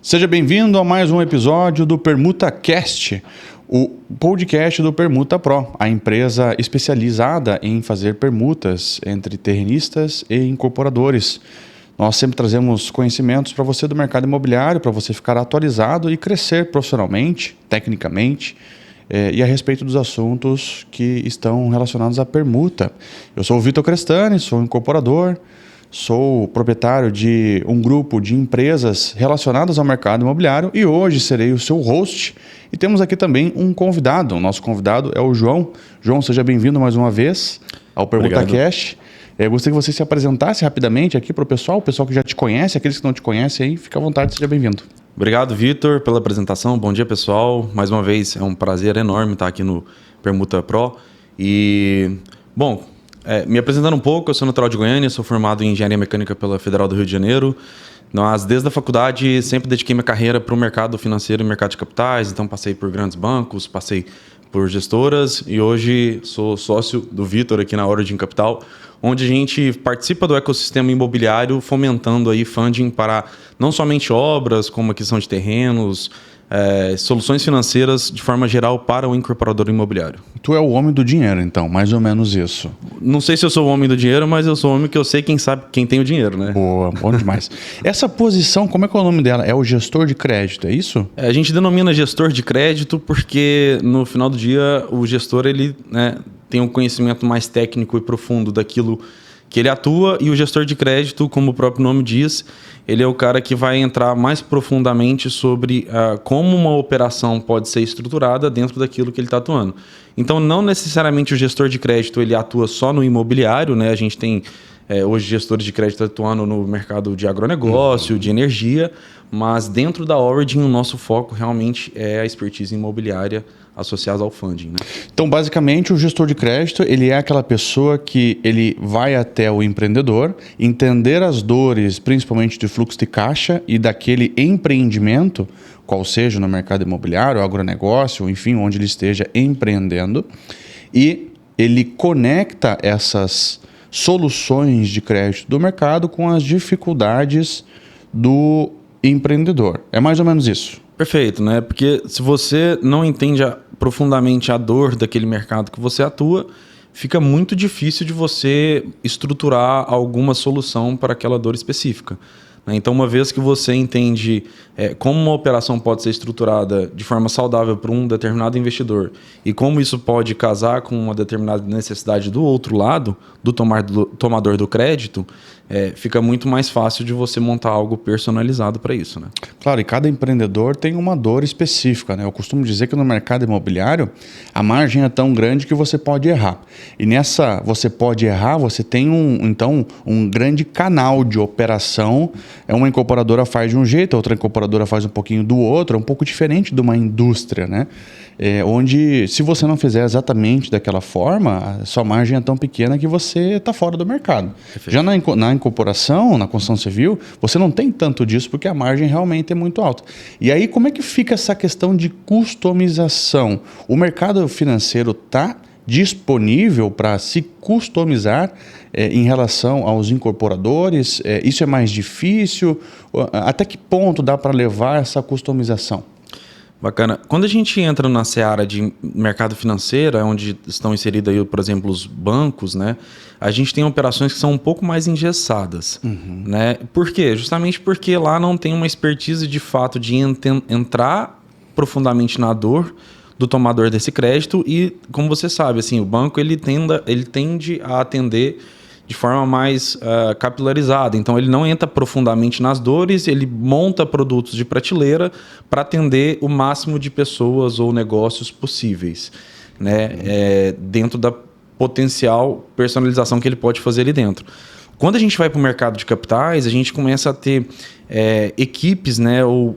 Seja bem-vindo a mais um episódio do PermutaCast, o podcast do Permuta Pro, a empresa especializada em fazer permutas entre terrenistas e incorporadores. Nós sempre trazemos conhecimentos para você do mercado imobiliário, para você ficar atualizado e crescer profissionalmente, tecnicamente, e a respeito dos assuntos que estão relacionados à permuta. Eu sou o Vitor Crestani, sou incorporador, sou proprietário de um grupo de empresas relacionadas ao mercado imobiliário e hoje serei o seu host. E temos aqui também um convidado. O nosso convidado é o João. João, seja bem-vindo mais uma vez ao PermutaCast. Eu gostaria que você se apresentasse rapidamente aqui para o pessoal que já te conhece, aqueles que não te conhecem aí, fica à vontade, seja bem-vindo. Obrigado, Vitor, pela apresentação. Bom dia, pessoal. Mais uma vez, é um prazer enorme estar aqui no Permuta Pro. E, bom, me apresentando um pouco, eu sou natural de Goiânia, sou formado em Engenharia Mecânica pela Federal do Rio de Janeiro. Mas, desde a faculdade, sempre dediquei minha carreira para o mercado financeiro e mercado de capitais. Então, passei por grandes bancos, passei por gestoras e hoje sou sócio do Vitor aqui na Origin Capital, onde a gente participa do ecossistema imobiliário, fomentando aí funding para não somente obras, como aquisição de terrenos, soluções financeiras de forma geral para o incorporador imobiliário. Tu é o homem do dinheiro, então, mais ou menos isso. Não sei se eu sou o homem do dinheiro, mas eu sou o homem que eu sei quem tem o dinheiro, né? Boa, bom demais. Essa posição, como é que é o nome dela? É o gestor de crédito, é isso? A gente denomina gestor de crédito porque no final do dia o gestor ele, tem um conhecimento mais técnico e profundo daquilo que ele atua, e o gestor de crédito, como o próprio nome diz, ele é o cara que vai entrar mais profundamente sobre como uma operação pode ser estruturada dentro daquilo que ele está atuando. Então, não necessariamente o gestor de crédito ele atua só no imobiliário, né? A gente tem hoje gestores de crédito atuando no mercado de agronegócio, de energia, mas dentro da Origin o nosso foco realmente é a expertise imobiliária associada ao funding, né? Então, basicamente, o gestor de crédito ele é aquela pessoa que ele vai até o empreendedor, entender as dores, principalmente de fluxo de caixa e daquele empreendimento, qual seja no mercado imobiliário, agronegócio, enfim, onde ele esteja empreendendo, e ele conecta essas soluções de crédito do mercado com as dificuldades do empreendedor. É mais ou menos isso. Perfeito, né? Porque se você não entende profundamente a dor daquele mercado que você atua, fica muito difícil de você estruturar alguma solução para aquela dor específica. Então, uma vez que você entende como uma operação pode ser estruturada de forma saudável para um determinado investidor e como isso pode casar com uma determinada necessidade do outro lado, do tomador do crédito, fica muito mais fácil de você montar algo personalizado para isso, né? Claro, e cada empreendedor tem uma dor específica, né? Eu costumo dizer que no mercado imobiliário a margem é tão grande que você pode errar. E nessa você pode errar, você tem um grande canal de operação. Uma incorporadora faz de um jeito, a outra incorporadora faz um pouquinho do outro, é um pouco diferente de uma indústria, né? Onde, se você não fizer exatamente daquela forma, a sua margem é tão pequena que você está fora do mercado. Perfeito. Já na incorporação, na construção civil, você não tem tanto disso porque a margem realmente é muito alta. E aí, como é que fica essa questão de customização? O mercado financeiro está disponível para se customizar em relação aos incorporadores? Isso é mais difícil? Até que ponto dá para levar essa customização? Bacana. Quando a gente entra na seara de mercado financeiro, onde estão inseridos, aí, por exemplo, os bancos, né? A gente tem operações que são um pouco mais engessadas. Né? Por quê? Justamente porque lá não tem uma expertise de fato de entrar profundamente na dor do tomador desse crédito e, como você sabe, assim, o banco ele tende a atender de forma mais capilarizada. Então, ele não entra profundamente nas dores, ele monta produtos de prateleira para atender o máximo de pessoas ou negócios possíveis, né? Dentro da potencial personalização que ele pode fazer ali dentro. Quando a gente vai para o mercado de capitais, a gente começa a ter equipes, né, ou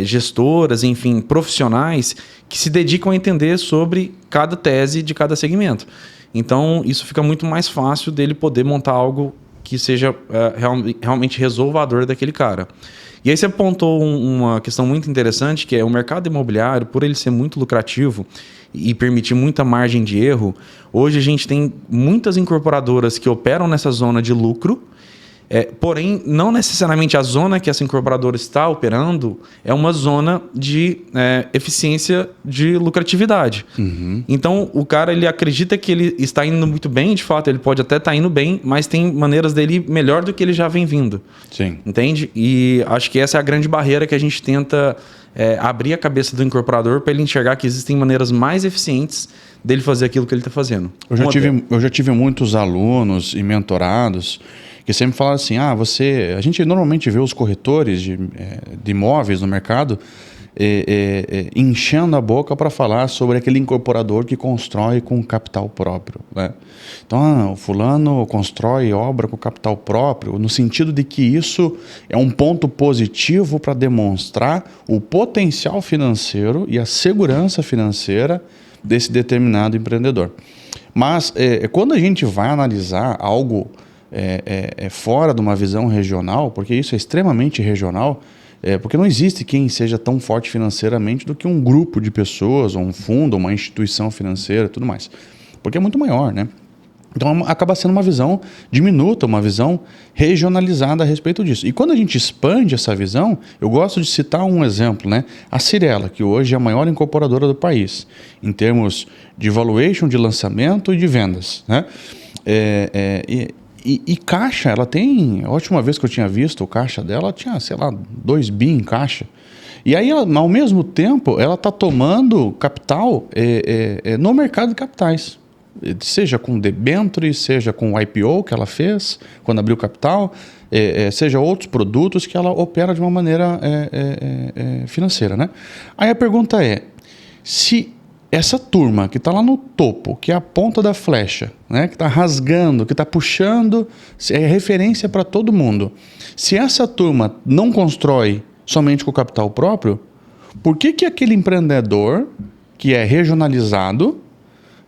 gestoras, enfim, profissionais que se dedicam a entender sobre cada tese de cada segmento. Então, isso fica muito mais fácil dele poder montar algo que seja realmente resolva a dor daquele cara. E aí você apontou uma questão muito interessante, que é o mercado imobiliário, por ele ser muito lucrativo e permitir muita margem de erro, hoje a gente tem muitas incorporadoras que operam nessa zona de lucro, Porém, não necessariamente a zona que essa incorporadora está operando é uma zona de eficiência de lucratividade. Então, o cara ele acredita que ele está indo muito bem, de fato, ele pode até estar indo bem, mas tem maneiras dele ir melhor do que ele já vem vindo. Sim. Entende? E acho que essa é a grande barreira que a gente tenta abrir a cabeça do incorporador para ele enxergar que existem maneiras mais eficientes dele fazer aquilo que ele está fazendo. Eu já tive muitos alunos e mentorados que sempre falaram assim, a gente normalmente vê os corretores de imóveis no mercado enchendo a boca para falar sobre aquele incorporador que constrói com capital próprio, né? Então, o fulano constrói obra com capital próprio, no sentido de que isso é um ponto positivo para demonstrar o potencial financeiro e a segurança financeira desse determinado empreendedor. Mas quando a gente vai analisar algo fora de uma visão regional, porque isso é extremamente regional, porque não existe quem seja tão forte financeiramente do que um grupo de pessoas, ou um fundo, ou uma instituição financeira, tudo mais. Porque é muito maior, né? Então acaba sendo uma visão diminuta, uma visão regionalizada a respeito disso. E quando a gente expande essa visão, eu gosto de citar um exemplo, né? A Cyrela, que hoje é a maior incorporadora do país, em termos de valuation, de lançamento e de vendas, né? E caixa, ela tem... A última vez que eu tinha visto o caixa dela, ela tinha, 2 bi em caixa. E aí, ao mesmo tempo, ela está tomando capital no mercado de capitais. Seja com debenture, seja com o IPO que ela fez, quando abriu capital, seja outros produtos que ela opera de uma maneira financeira, né? Aí a pergunta é, se essa turma que está lá no topo, que é a ponta da flecha, né, que está rasgando, que está puxando, é referência para todo mundo, se essa turma não constrói somente com capital próprio, por que aquele empreendedor que é regionalizado,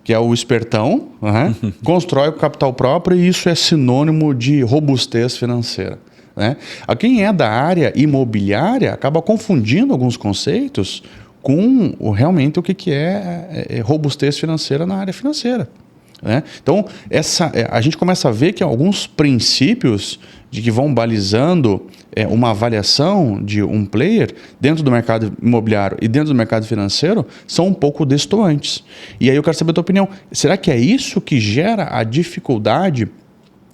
que é o espertão, né, constrói com capital próprio e isso é sinônimo de robustez financeira, né? A quem é da área imobiliária acaba confundindo alguns conceitos com realmente o que é robustez financeira na área financeira, né? Então, a gente começa a ver que alguns princípios de que vão balizando uma avaliação de um player dentro do mercado imobiliário e dentro do mercado financeiro são um pouco destoantes. E aí eu quero saber a tua opinião. Será que é isso que gera a dificuldade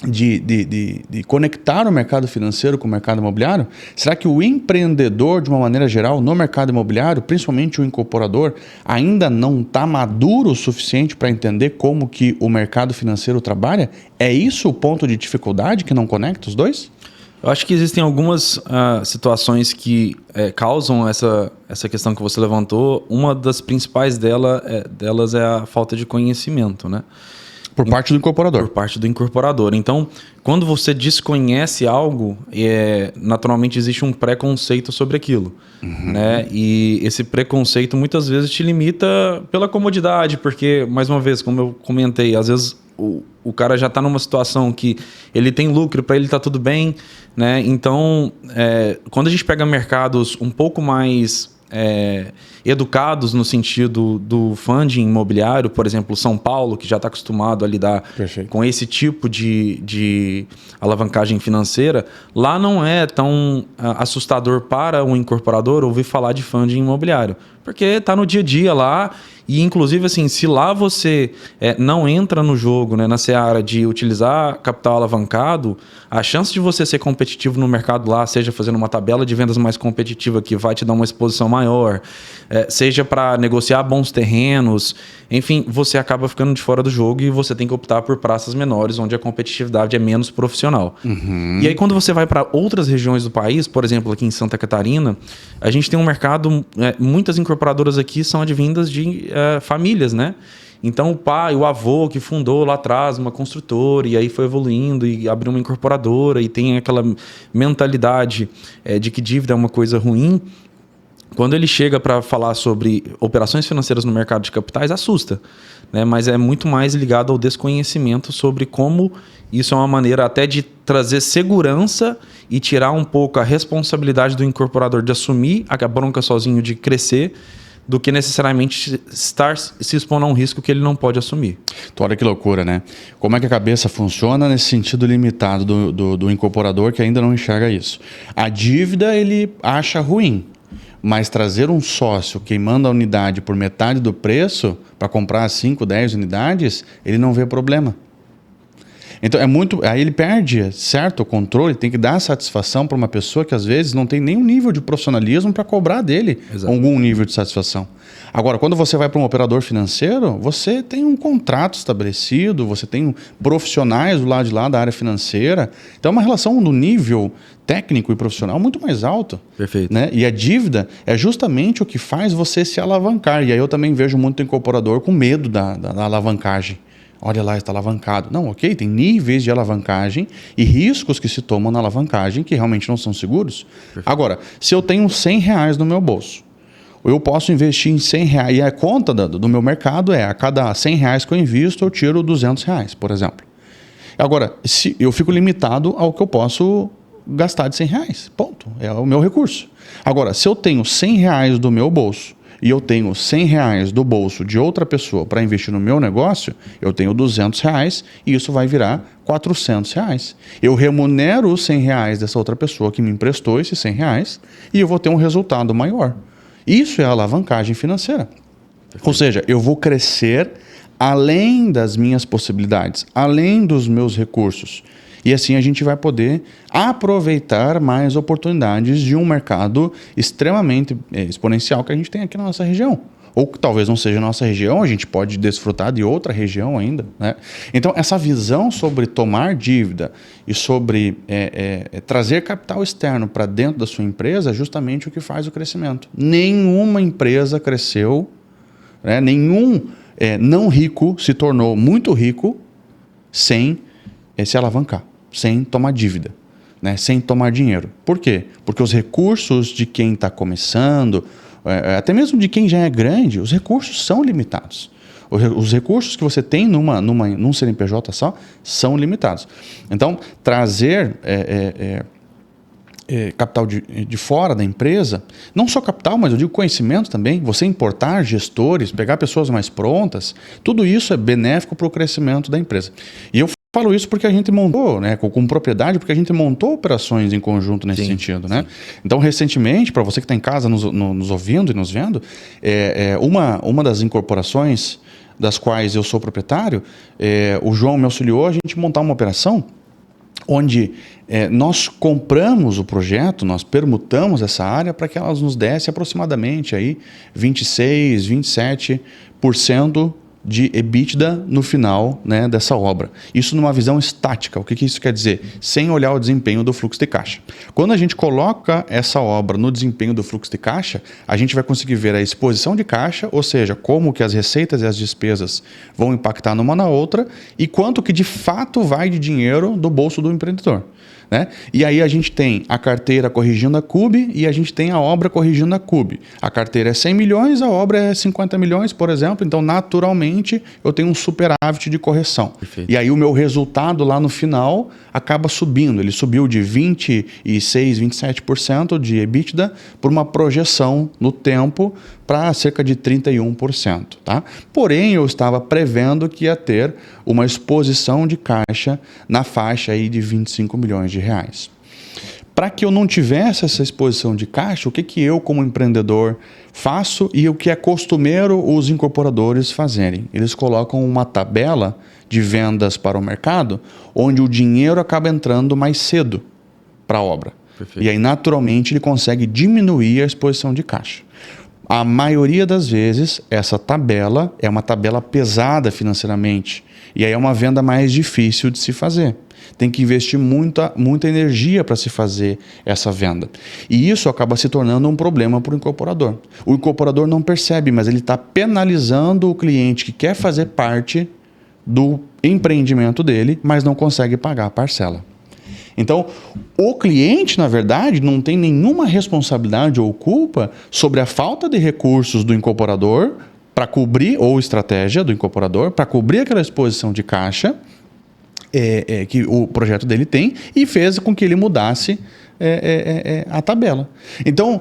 de conectar o mercado financeiro com o mercado imobiliário? Será que o empreendedor, de uma maneira geral, no mercado imobiliário, principalmente o incorporador, ainda não está maduro o suficiente para entender como que o mercado financeiro trabalha? É isso o ponto de dificuldade que não conecta os dois? Eu acho que existem algumas situações que causam essa questão que você levantou. Uma das principais delas é a falta de conhecimento, né? Por parte do incorporador. Por parte do incorporador. Então, quando você desconhece algo, naturalmente existe um preconceito sobre aquilo. Né? E esse preconceito muitas vezes te limita pela comodidade, porque, mais uma vez, como eu comentei, às vezes o cara já está numa situação que ele tem lucro, para ele está tudo bem, né? Então, quando a gente pega mercados um pouco mais educados no sentido do funding imobiliário, por exemplo, São Paulo, que já está acostumado a lidar com esse tipo de alavancagem financeira, lá não é tão assustador para um incorporador ouvir falar de funding imobiliário, porque está no dia a dia lá. E, inclusive, assim, se lá você não entra no jogo, né, na seara de utilizar capital alavancado, a chance de você ser competitivo no mercado lá, seja fazendo uma tabela de vendas mais competitiva que vai te dar uma exposição maior, seja para negociar bons terrenos, enfim, você acaba ficando de fora do jogo e você tem que optar por praças menores, onde a competitividade é menos profissional. E aí, quando você vai para outras regiões do país, por exemplo, aqui em Santa Catarina, a gente tem um mercado, muitas incorporadoras aqui são advindas de famílias, né? Então o pai, o avô que fundou lá atrás uma construtora e aí foi evoluindo e abriu uma incorporadora e tem aquela mentalidade de que dívida é uma coisa ruim. Quando ele chega para falar sobre operações financeiras no mercado de capitais, assusta, né? Mas é muito mais ligado ao desconhecimento sobre como isso é uma maneira até de trazer segurança e tirar um pouco a responsabilidade do incorporador de assumir a bronca sozinho de crescer, do que necessariamente estar se expondo a um risco que ele não pode assumir. Então, olha que loucura, né? Como é que a cabeça funciona nesse sentido limitado do incorporador que ainda não enxerga isso? A dívida ele acha ruim, mas trazer um sócio queimando a unidade por metade do preço para comprar 5, 10 unidades, ele não vê problema. Então aí ele perde, certo, o controle, tem que dar satisfação para uma pessoa que às vezes não tem nenhum nível de profissionalismo para cobrar dele algum nível de satisfação. Agora, quando você vai para um operador financeiro, você tem um contrato estabelecido, você tem profissionais do lado de lá da área financeira, então é uma relação do nível técnico e profissional muito mais alto. Perfeito. Né? E a dívida é justamente o que faz você se alavancar. E aí eu também vejo muito incorporador com medo da alavancagem. Olha lá, está alavancado. Não, ok, tem níveis de alavancagem e riscos que se tomam na alavancagem que realmente não são seguros. Perfeito. Agora, se eu tenho R$100 no meu bolso, eu posso investir em R$100 e a conta do meu mercado é a cada R$100 que eu invisto, eu tiro R$200, por exemplo. Agora, se eu fico limitado ao que eu posso gastar de R$100, ponto, é o meu recurso. Agora, se eu tenho R$100 do meu bolso, e eu tenho R$100 do bolso de outra pessoa para investir no meu negócio, eu tenho R$200 e isso vai virar R$400. Eu remunero os R$100 dessa outra pessoa que me emprestou esses R$100 e eu vou ter um resultado maior. Isso é alavancagem financeira. Perfeito. Ou seja, eu vou crescer além das minhas possibilidades, além dos meus recursos. E assim a gente vai poder aproveitar mais oportunidades de um mercado extremamente exponencial que a gente tem aqui na nossa região. Ou que talvez não seja a nossa região, a gente pode desfrutar de outra região ainda. Né? Então, essa visão sobre tomar dívida e sobre trazer capital externo para dentro da sua empresa é justamente o que faz o crescimento. Nenhuma empresa cresceu, né? Nenhum não rico se tornou muito rico sem se alavancar, sem tomar dívida, né? Sem tomar dinheiro. Por quê? Porque os recursos de quem está começando, até mesmo de quem já é grande, os recursos são limitados. Os recursos que você tem num CNPJ só são limitados. Então, trazer capital de fora da empresa, não só capital, mas eu digo conhecimento também, você importar gestores, pegar pessoas mais prontas, tudo isso é benéfico para o crescimento da empresa. E eu falo isso porque a gente montou, né, com propriedade, porque a gente montou operações em conjunto nesse sentido. Né? Então, recentemente, para você que está em casa nos ouvindo e nos vendo, uma das incorporações das quais eu sou proprietário, o João me auxiliou a gente montar uma operação onde nós compramos o projeto, nós permutamos essa área para que elas nos desse aproximadamente aí 26%, 27% de EBITDA no final, né, dessa obra. Isso numa visão estática. O que isso quer dizer? Sem olhar o desempenho do fluxo de caixa. Quando a gente coloca essa obra no desempenho do fluxo de caixa, a gente vai conseguir ver a exposição de caixa, ou seja, como que as receitas e as despesas vão impactar numa na outra e quanto que de fato vai de dinheiro do bolso do empreendedor. Né? E aí a gente tem a carteira corrigindo a CUB e a gente tem a obra corrigindo a CUB. A carteira é 100 milhões, a obra é 50 milhões, por exemplo. Então, naturalmente, eu tenho um superávit de correção. Perfeito. E aí o meu resultado lá no final acaba subindo. Ele subiu de 26%, 27% de EBITDA por uma projeção no tempo para cerca de 31%. Tá? Porém, eu estava prevendo que ia ter uma exposição de caixa na faixa aí de 25 milhões de reais. Para que eu não tivesse essa exposição de caixa, o que eu, como empreendedor, faço e o que é costumeiro os incorporadores fazerem? Eles colocam uma tabela de vendas para o mercado, onde o dinheiro acaba entrando mais cedo para a obra. Perfeito. E aí, naturalmente, ele consegue diminuir a exposição de caixa. A maioria das vezes, essa tabela é uma tabela pesada financeiramente. E aí é uma venda mais difícil de se fazer. Tem que investir muita energia para se fazer essa venda. E isso acaba se tornando um problema para o incorporador. O incorporador não percebe, mas ele está penalizando o cliente que quer fazer parte do empreendimento dele, mas não consegue pagar a parcela. Então, o cliente, na verdade, não tem nenhuma responsabilidade ou culpa sobre a falta de recursos do incorporador para cobrir, ou estratégia do incorporador, para cobrir aquela exposição de caixa que o projeto dele tem e fez com que ele mudasse a tabela. Então,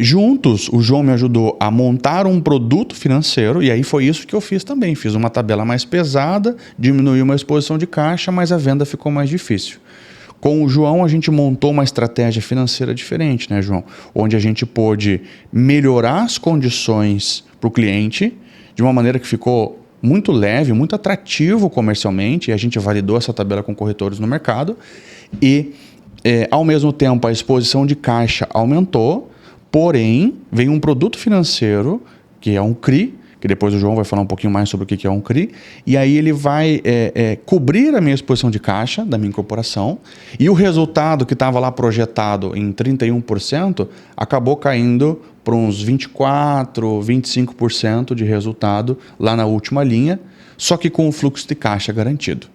juntos, o João me ajudou a montar um produto financeiro, e aí foi isso que eu fiz também. Fiz uma tabela mais pesada, diminuí uma exposição de caixa, mas a venda ficou mais difícil. Com o João, a gente montou uma estratégia financeira diferente, né, João? Onde a gente pôde melhorar as condições para o cliente de uma maneira que ficou muito leve, muito atrativo comercialmente, e a gente validou essa tabela com corretores no mercado, e ao mesmo tempo a exposição de caixa aumentou, porém veio um produto financeiro, que é um CRI, que depois o João vai falar um pouquinho mais sobre o que é um CRI, e aí ele vai cobrir a minha exposição de caixa da minha incorporação, e o resultado que estava lá projetado em 31% acabou caindo para uns 24%, 25% de resultado lá na última linha, só que com o fluxo de caixa garantido.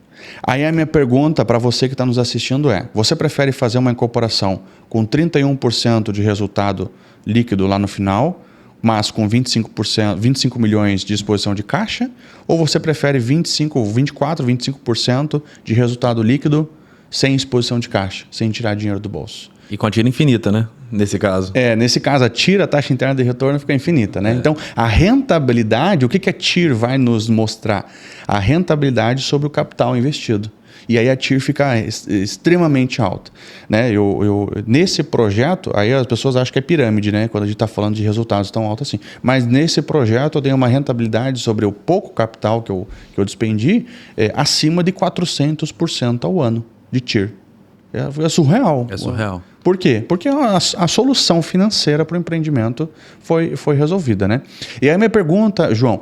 Aí a minha pergunta para você que está nos assistindo é: você prefere fazer uma incorporação com 31% de resultado líquido lá no final, mas com 25 milhões de exposição de caixa, ou você prefere 24, 25% de resultado líquido sem exposição de caixa, sem tirar dinheiro do bolso? E com a tira infinita, né? Nesse caso. Nesse caso, a TIR, a taxa interna de retorno, fica infinita, né? Então, a rentabilidade, o que a TIR vai nos mostrar? A rentabilidade sobre o capital investido. E aí a TIR fica extremamente alta, né? Nesse projeto, aí as pessoas acham que é pirâmide, né? Quando a gente está falando de resultados tão altos assim. Mas nesse projeto eu tenho uma rentabilidade sobre o pouco capital que eu despendi acima de 400% ao ano de TIR. É surreal. É surreal. Por quê? Porque a solução financeira para o empreendimento foi resolvida, né? E aí minha pergunta, João,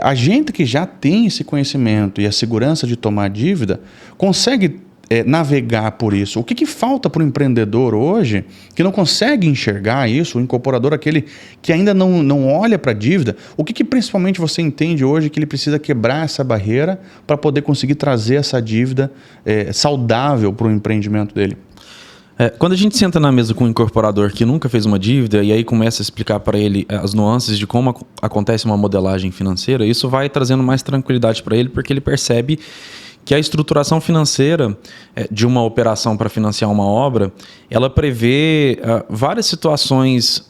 a gente que já tem esse conhecimento e a segurança de tomar dívida, consegue navegar por isso? O que falta para o empreendedor hoje que não consegue enxergar isso, o incorporador, aquele que ainda não olha para a dívida? O que principalmente você entende hoje que ele precisa quebrar essa barreira para poder conseguir trazer essa dívida saudável para o empreendimento dele? Quando a gente senta na mesa com um incorporador que nunca fez uma dívida e aí começa a explicar para ele as nuances de como acontece uma modelagem financeira, isso vai trazendo mais tranquilidade para ele, porque ele percebe que a estruturação financeira de uma operação para financiar uma obra, ela prevê várias situações,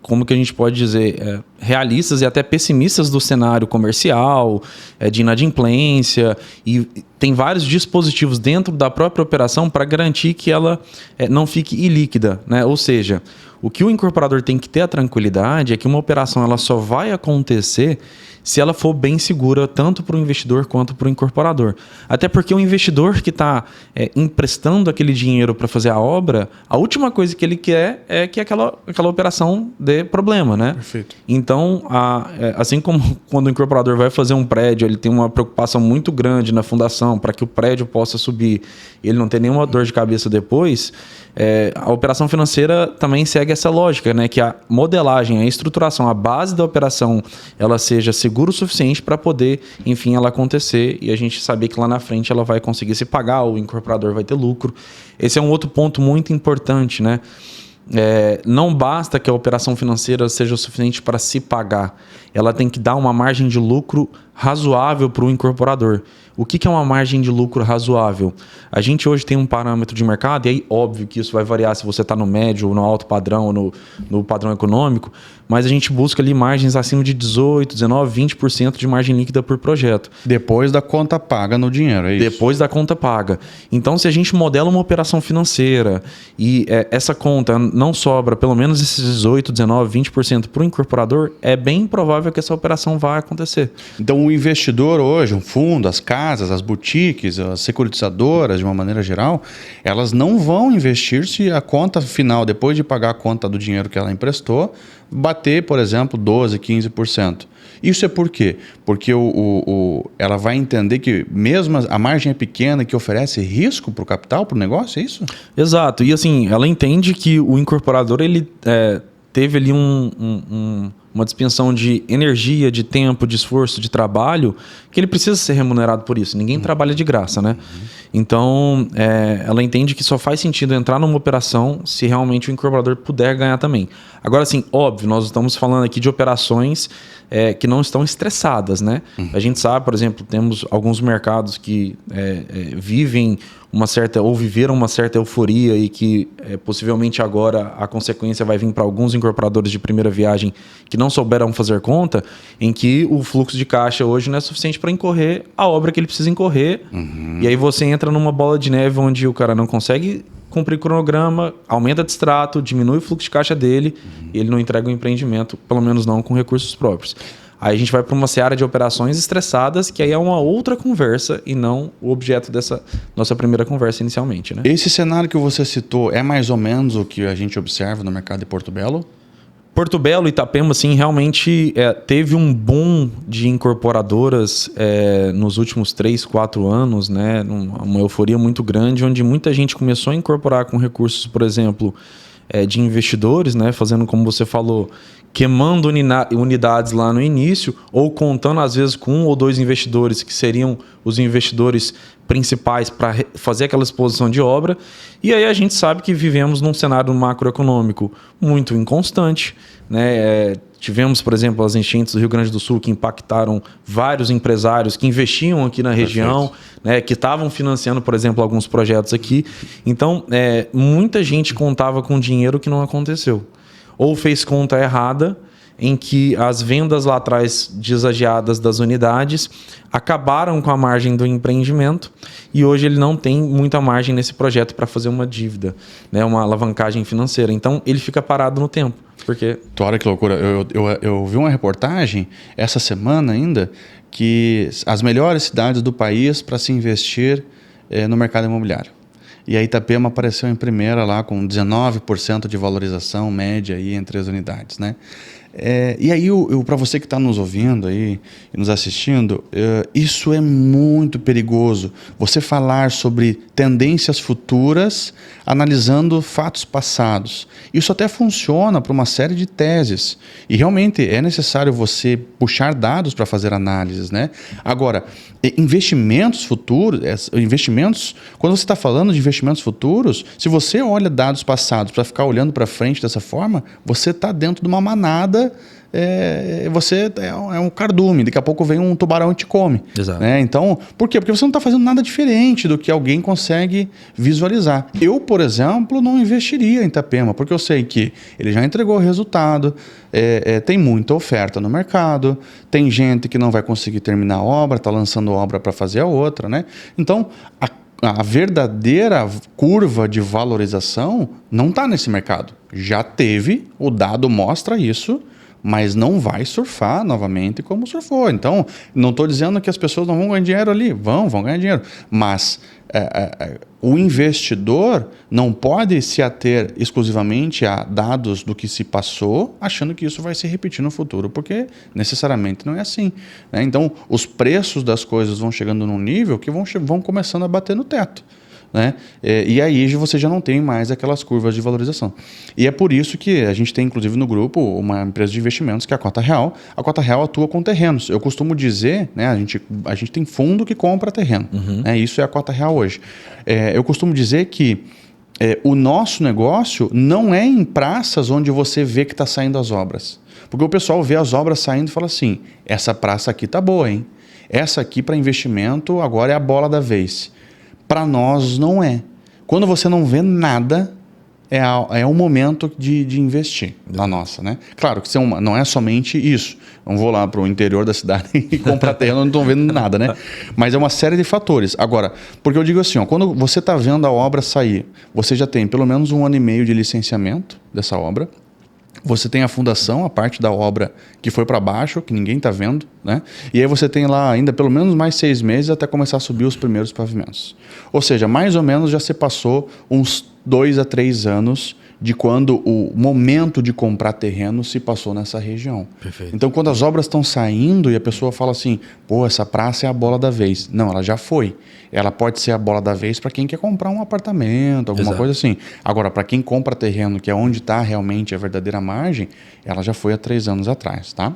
como que a gente pode dizer, realistas e até pessimistas do cenário comercial, de inadimplência, e tem vários dispositivos dentro da própria operação para garantir que ela não fique ilíquida, né? Ou seja, o que o incorporador tem que ter a tranquilidade é que uma operação ela só vai acontecer se ela for bem segura tanto para o investidor quanto para o incorporador. Até porque o investidor que está emprestando aquele dinheiro para fazer a obra, a última coisa que ele quer é que aquela operação dê problema, né? Perfeito. Então, assim como quando o incorporador vai fazer um prédio, ele tem uma preocupação muito grande na fundação para que o prédio possa subir e ele não ter nenhuma dor de cabeça depois, a operação financeira também segue essa lógica, né? Que a modelagem, a estruturação, a base da operação, ela seja segura o suficiente para poder, enfim, ela acontecer e a gente saber que lá na frente ela vai conseguir se pagar, o incorporador vai ter lucro. Esse é um outro ponto muito importante, né? Não basta que a operação financeira seja o suficiente para se pagar. Ela tem que dar uma margem de lucro razoável para o incorporador. O que é uma margem de lucro razoável? A gente hoje tem um parâmetro de mercado, e aí óbvio que isso vai variar se você está no médio, ou no alto padrão, ou no padrão econômico, mas a gente busca ali margens acima de 18%, 19%, 20% de margem líquida por projeto. Depois da conta paga no dinheiro, é isso? Depois da conta paga. Então, se a gente modela uma operação financeira e essa conta não sobra pelo menos esses 18%, 19%, 20% para o incorporador, é bem provável que essa operação vai acontecer. Então, o investidor hoje, um fundo, as casas, as boutiques, as securitizadoras, de uma maneira geral, elas não vão investir se a conta final, depois de pagar a conta do dinheiro que ela emprestou, bater, por exemplo, 12%, 15%. Isso é por quê? Porque ela vai entender que mesmo a margem é pequena, que oferece risco para o capital, para o negócio, é isso? Exato. E assim, ela entende que o incorporador ele teve ali uma dispensão de energia, de tempo, de esforço, de trabalho, que ele precisa ser remunerado por isso. Ninguém trabalha de graça, né? Então, ela entende que só faz sentido entrar numa operação se realmente o incorporador puder ganhar também. Agora, assim, óbvio, nós estamos falando aqui de operações que não estão estressadas, né? A gente sabe, por exemplo, temos alguns mercados que vivem uma certa, ou viveram uma certa euforia e que possivelmente agora a consequência vai vir para alguns incorporadores de primeira viagem que não souberam fazer conta, em que o fluxo de caixa hoje não é suficiente para incorrer a obra que ele precisa incorrer. E aí você entra numa bola de neve onde o cara não consegue cumprir cronograma, aumenta de extrato, diminui o fluxo de caixa dele e ele não entrega o empreendimento, pelo menos não com recursos próprios. Aí a gente vai para uma seara de operações estressadas, que aí é uma outra conversa e não o objeto dessa nossa primeira conversa inicialmente, né? Esse cenário que você citou é mais ou menos o que a gente observa no mercado de Porto Belo? Porto Belo e Itapema, sim, realmente teve um boom de incorporadoras nos últimos 3, 4 anos, né? Uma euforia muito grande, onde muita gente começou a incorporar com recursos, por exemplo, de investidores, né? Fazendo como você falou, queimando unidades lá no início, ou contando às vezes com 1 ou 2 investidores que seriam os investidores principais para fazer aquela exposição de obra. E aí a gente sabe que vivemos num cenário macroeconômico muito inconstante, né? Tivemos, por exemplo, as enchentes do Rio Grande do Sul que impactaram vários empresários que investiam aqui na região, né? Que estavam financiando, por exemplo, alguns projetos aqui. Então, muita gente contava com dinheiro que não aconteceu. Ou fez conta errada, em que as vendas lá atrás desageadas das unidades acabaram com a margem do empreendimento e hoje ele não tem muita margem nesse projeto para fazer uma dívida, né, uma alavancagem financeira. Então ele fica parado no tempo. Porque... Olha que loucura. Eu vi uma reportagem essa semana ainda que as melhores cidades do país para se investir no mercado imobiliário. E a Itapema apareceu em primeira lá com 19% de valorização média aí entre as unidades, né? E aí, para você que está nos ouvindo aí e nos assistindo, isso é muito perigoso. Você falar sobre tendências futuras analisando fatos passados. Isso até funciona para uma série de teses. E realmente é necessário você puxar dados para fazer análises, né? Agora, investimentos futuros, quando você está falando de investimentos futuros, se você olha dados passados para ficar olhando para frente dessa forma, você está dentro de uma manada, você é um cardume, daqui a pouco vem um tubarão e te come. Exato. Né? Então, por quê? Porque você não está fazendo nada diferente do que alguém consegue visualizar. Eu, por exemplo, não investiria em Itapema, porque eu sei que ele já entregou o resultado, tem muita oferta no mercado, tem gente que não vai conseguir terminar a obra, está lançando obra para fazer a outra, né? Então, a verdadeira curva de valorização não está nesse mercado. Já teve, o dado mostra isso, mas não vai surfar novamente como surfou. Então, não estou dizendo que as pessoas não vão ganhar dinheiro ali. Vão ganhar dinheiro. Mas o investidor não pode se ater exclusivamente a dados do que se passou, achando que isso vai se repetir no futuro, porque necessariamente não é assim, né? Então, os preços das coisas vão chegando num nível que vão começando a bater no teto. Né? E aí você já não tem mais aquelas curvas de valorização. E é por isso que a gente tem, inclusive, no grupo, uma empresa de investimentos que é a Cota Real. A Cota Real atua com terrenos. Eu costumo dizer, né, a gente tem fundo que compra terreno. Né? Isso é a Cota Real hoje. Eu costumo dizer que o nosso negócio não é em praças onde você vê que está saindo as obras. Porque o pessoal vê as obras saindo e fala assim, essa praça aqui tá boa, hein? Essa aqui para investimento agora é a bola da vez. Para nós não é. Quando você não vê nada, é o momento de investir na nossa, né? Claro que não é somente isso. Não vou lá para o interior da cidade e comprar terreno, não estou vendo nada, né? Mas é uma série de fatores. Agora, porque eu digo assim, ó, quando você está vendo a obra sair, você já tem pelo menos 1 ano e meio de licenciamento dessa obra. Você tem a fundação, a parte da obra que foi para baixo, que ninguém está vendo, né? E aí você tem lá ainda pelo menos mais 6 meses até começar a subir os primeiros pavimentos. Ou seja, mais ou menos já se passou uns 2 a 3 anos de quando o momento de comprar terreno se passou nessa região. Perfeito. Então, quando as obras estão saindo e a pessoa fala assim, pô, essa praça é a bola da vez. Não, ela já foi. Ela pode ser a bola da vez para quem quer comprar um apartamento, alguma Exato. coisa assim. Agora, para quem compra terreno, que é onde está realmente a verdadeira margem, ela já foi há 3 anos atrás, tá?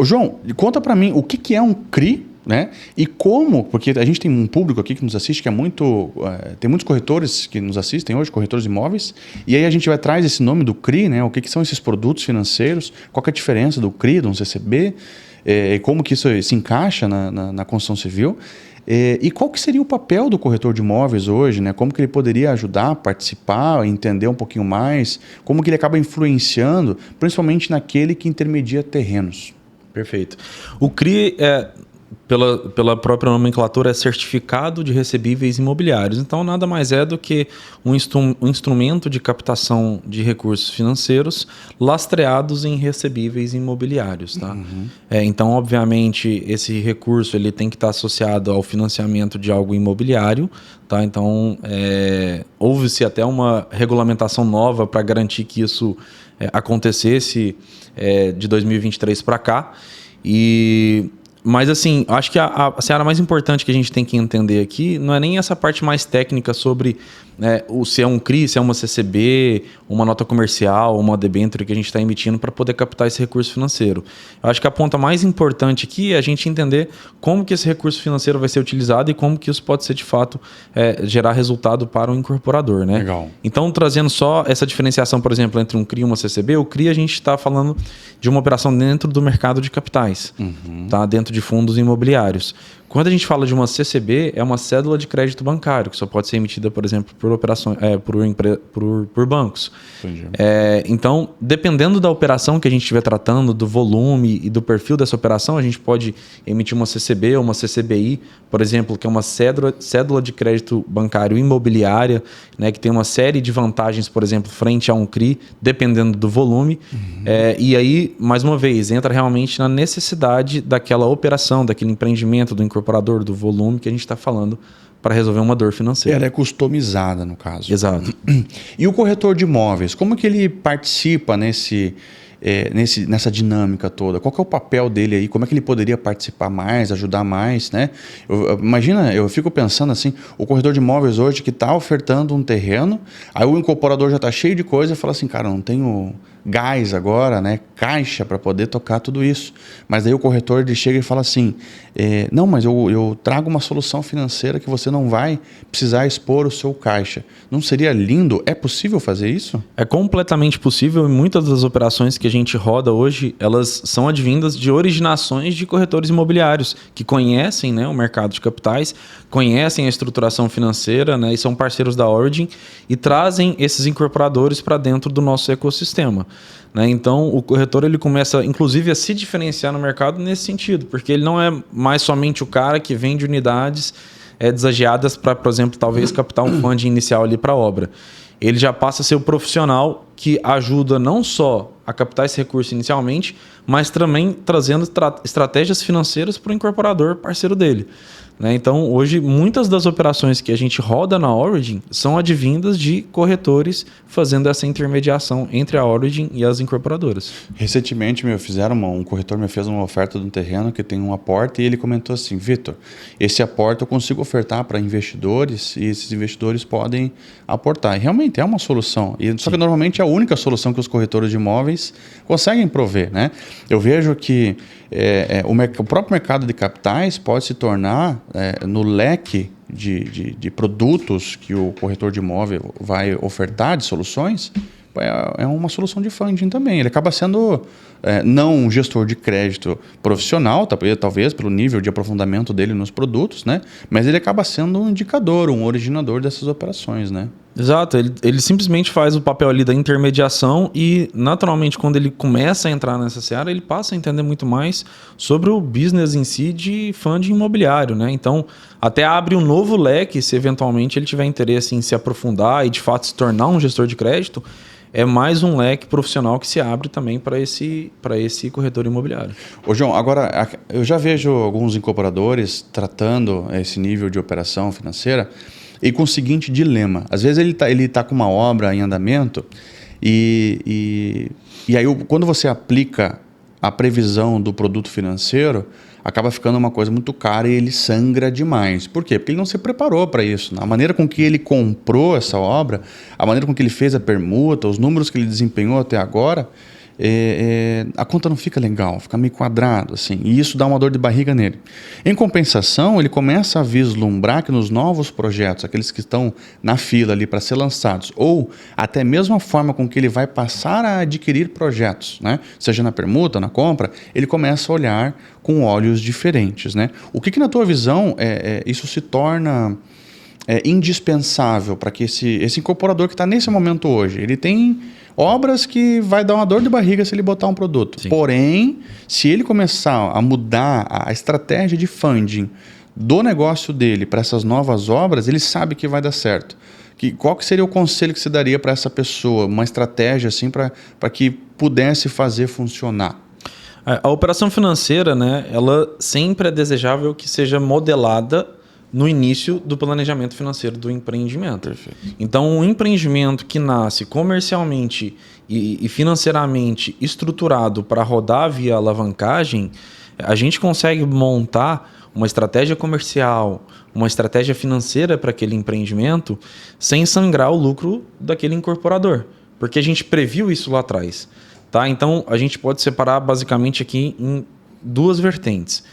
João, conta para mim, o que é um CRI? Né? E como, porque a gente tem um público aqui que nos assiste que é muito... tem muitos corretores que nos assistem hoje, corretores de imóveis, e aí a gente vai atrás esse nome do CRI, né? O que são esses produtos financeiros, qual que é a diferença do CRI, do CCB, como que isso se encaixa na construção civil, e qual que seria o papel do corretor de imóveis hoje, né? Como que ele poderia ajudar, participar, entender um pouquinho mais, como que ele acaba influenciando, principalmente naquele que intermedia terrenos. Perfeito. O CRI pela própria nomenclatura, é certificado de recebíveis imobiliários. Então, nada mais é do que um instrumento de captação de recursos financeiros lastreados em recebíveis imobiliários. Tá? Uhum. Então, obviamente, esse recurso ele tem que estar associado ao financiamento de algo imobiliário. Tá? Então, houve-se até uma regulamentação nova para garantir que isso acontecesse de 2023 para cá. Mas, assim, acho que a seara mais importante que a gente tem que entender aqui não é nem essa parte mais técnica sobre se é um CRI, se é uma CCB, uma nota comercial, uma debênture que a gente está emitindo para poder captar esse recurso financeiro. Eu acho que a ponta mais importante aqui é a gente entender como que esse recurso financeiro vai ser utilizado e como que isso pode ser, de fato, gerar resultado para o incorporador. Né? Legal. Então, trazendo só essa diferenciação, por exemplo, entre um CRI e uma CCB, o CRI a gente está falando de uma operação dentro do mercado de capitais, tá? Dentro de fundos imobiliários. Quando a gente fala de uma CCB, é uma cédula de crédito bancário, que só pode ser emitida, por exemplo, por operações, por bancos. Então, dependendo da operação que a gente estiver tratando, do volume e do perfil dessa operação, a gente pode emitir uma CCB ou uma CCBI, por exemplo, que é uma cédula de crédito bancário imobiliária, né, que tem uma série de vantagens, por exemplo, frente a um CRI, dependendo do volume. E aí, mais uma vez, entra realmente na necessidade daquela operação, daquele empreendimento, do incorporador, do volume que a gente está falando para resolver uma dor financeira. Ela é customizada, no caso. Exato. E o corretor de imóveis, como que ele participa nessa dinâmica toda? Qual que é o papel dele aí? Como é que ele poderia participar mais, ajudar mais, né? Imagina, eu fico pensando assim, o corretor de imóveis hoje que está ofertando um terreno, aí o incorporador já está cheio de coisa e fala assim, cara, não tenho gás agora, né? Caixa para poder tocar tudo isso. Mas aí o corretor ele chega e fala assim, não, mas eu trago uma solução financeira que você não vai precisar expor o seu caixa. Não seria lindo? É possível fazer isso? É completamente possível e muitas das operações que a gente roda hoje, elas são advindas de originações de corretores imobiliários que conhecem, né, o mercado de capitais, conhecem a estruturação financeira, né, e são parceiros da Origin e trazem esses incorporadores para dentro do nosso ecossistema. Né? Então, o corretor ele começa, inclusive, a se diferenciar no mercado nesse sentido, porque ele não é mais somente o cara que vende unidades desagiadas para, por exemplo, talvez captar um funding inicial ali para a obra. Ele já passa a ser o profissional que ajuda não só a captar esse recurso inicialmente, mas também trazendo estratégias financeiras para o incorporador parceiro dele. Né? Então, hoje, muitas das operações que a gente roda na Origin são advindas de corretores fazendo essa intermediação entre a Origin e as incorporadoras. Recentemente, um corretor me fez uma oferta de um terreno que tem um aporte e ele comentou assim, Vitor, esse aporte eu consigo ofertar para investidores e esses investidores podem aportar. E realmente é uma solução. Só que normalmente é a única solução que os corretores de imóveis conseguem prover. Né? Eu vejo que o próprio mercado de capitais pode se tornar, no leque de produtos que o corretor de imóvel vai ofertar, de soluções, é uma solução de funding também. Ele acaba sendo não um gestor de crédito profissional, talvez pelo nível de aprofundamento dele nos produtos, né? Mas ele acaba sendo um indicador, um originador dessas operações, né? Exato, ele simplesmente faz o papel ali da intermediação e, naturalmente, quando ele começa a entrar nessa seara, ele passa a entender muito mais sobre o business em si de funding imobiliário, né? Então, até abre um novo leque se eventualmente ele tiver interesse em se aprofundar e, de fato, se tornar um gestor de crédito, é mais um leque profissional que se abre também para esse corretor imobiliário. Ô, João, agora, eu já vejo alguns incorporadores tratando esse nível de operação financeira e com o seguinte dilema. Às vezes ele tá com uma obra em andamento e aí quando você aplica a previsão do produto financeiro, acaba ficando uma coisa muito cara e ele sangra demais. Por quê? Porque ele não se preparou para isso. A maneira com que ele comprou essa obra, a maneira com que ele fez a permuta, os números que ele desempenhou até agora, a conta não fica legal, fica meio quadrado, assim, e isso dá uma dor de barriga nele. Em compensação, ele começa a vislumbrar que nos novos projetos, aqueles que estão na fila ali para ser lançados, ou até mesmo a forma com que ele vai passar a adquirir projetos, né? Seja na permuta, na compra, ele começa a olhar com olhos diferentes, né? O que na tua visão isso se torna indispensável para que esse incorporador que está nesse momento hoje, ele tem obras que vai dar uma dor de barriga se ele botar um produto. Sim. Porém, se ele começar a mudar a estratégia de funding do negócio dele para essas novas obras, ele sabe que vai dar certo. Qual que seria o conselho que você daria para essa pessoa? Uma estratégia assim para que pudesse fazer funcionar? A operação financeira, né, ela sempre é desejável que seja modelada no início do planejamento financeiro do empreendimento. Perfeito. Então, um empreendimento que nasce comercialmente e financeiramente estruturado para rodar via alavancagem, a gente consegue montar uma estratégia comercial, uma estratégia financeira para aquele empreendimento sem sangrar o lucro daquele incorporador, porque a gente previu isso lá atrás. Tá? Então, a gente pode separar basicamente aqui em duas vertentes.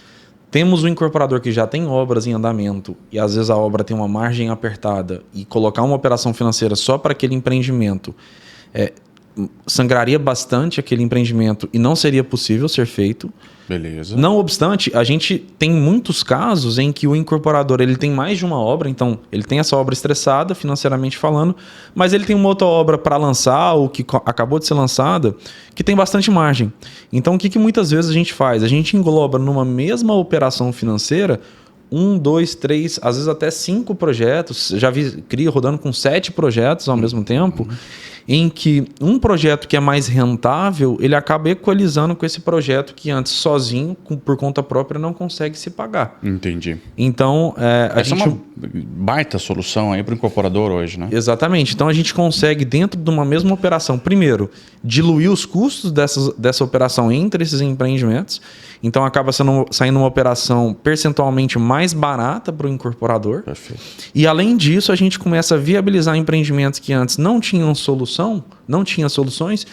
Temos o incorporador que já tem obras em andamento e às vezes a obra tem uma margem apertada e colocar uma operação financeira só para aquele empreendimento sangraria bastante aquele empreendimento e não seria possível ser feito. Beleza. Não obstante, a gente tem muitos casos em que o incorporador ele tem mais de uma obra, então ele tem essa obra estressada financeiramente falando, mas ele tem uma outra obra para lançar ou que acabou de ser lançada que tem bastante margem. Então o que muitas vezes a gente faz? A gente engloba numa mesma operação financeira 1, 2, 3, às vezes até 5 projetos. Já vi CRI rodando com 7 projetos ao mesmo tempo, em que um projeto que é mais rentável, ele acaba equalizando com esse projeto que antes sozinho, por conta própria, não consegue se pagar. Entendi. Então, essa é uma baita solução aí para o incorporador hoje, né? Exatamente. Então, a gente consegue, dentro de uma mesma operação, primeiro, diluir os custos dessa operação entre esses empreendimentos. Então, acaba saindo uma operação percentualmente mais barata para o incorporador. Perfeito. E, além disso, a gente começa a viabilizar empreendimentos que antes não tinham solução, não tinha soluções,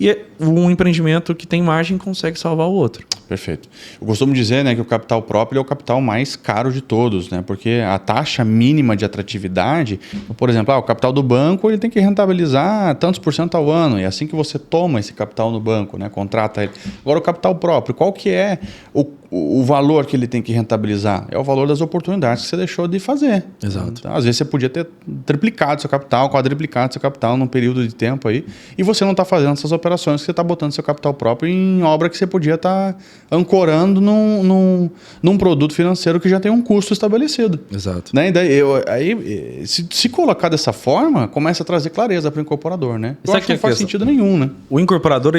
e um empreendimento que tem margem consegue salvar o outro. Perfeito. Eu costumo dizer, né, que o capital próprio é o capital mais caro de todos, né? Porque a taxa mínima de atratividade, por exemplo, o capital do banco ele tem que rentabilizar tantos por cento ao ano, e é assim que você toma esse capital no banco, né? Contrata ele. Agora, o capital próprio, qual que é o valor que ele tem que rentabilizar? É o valor das oportunidades que você deixou de fazer. Exato. Então, às vezes você podia ter triplicado seu capital, quadriplicado seu capital num período de tempo aí, e você não está fazendo essas operações que você está botando seu capital próprio em obra que você podia estar ancorando num produto financeiro que já tem um custo estabelecido. Exato. Né? E daí, se colocar dessa forma, começa a trazer clareza para o incorporador, né? Eu acho que não faz sentido nenhum, né? O incorporador,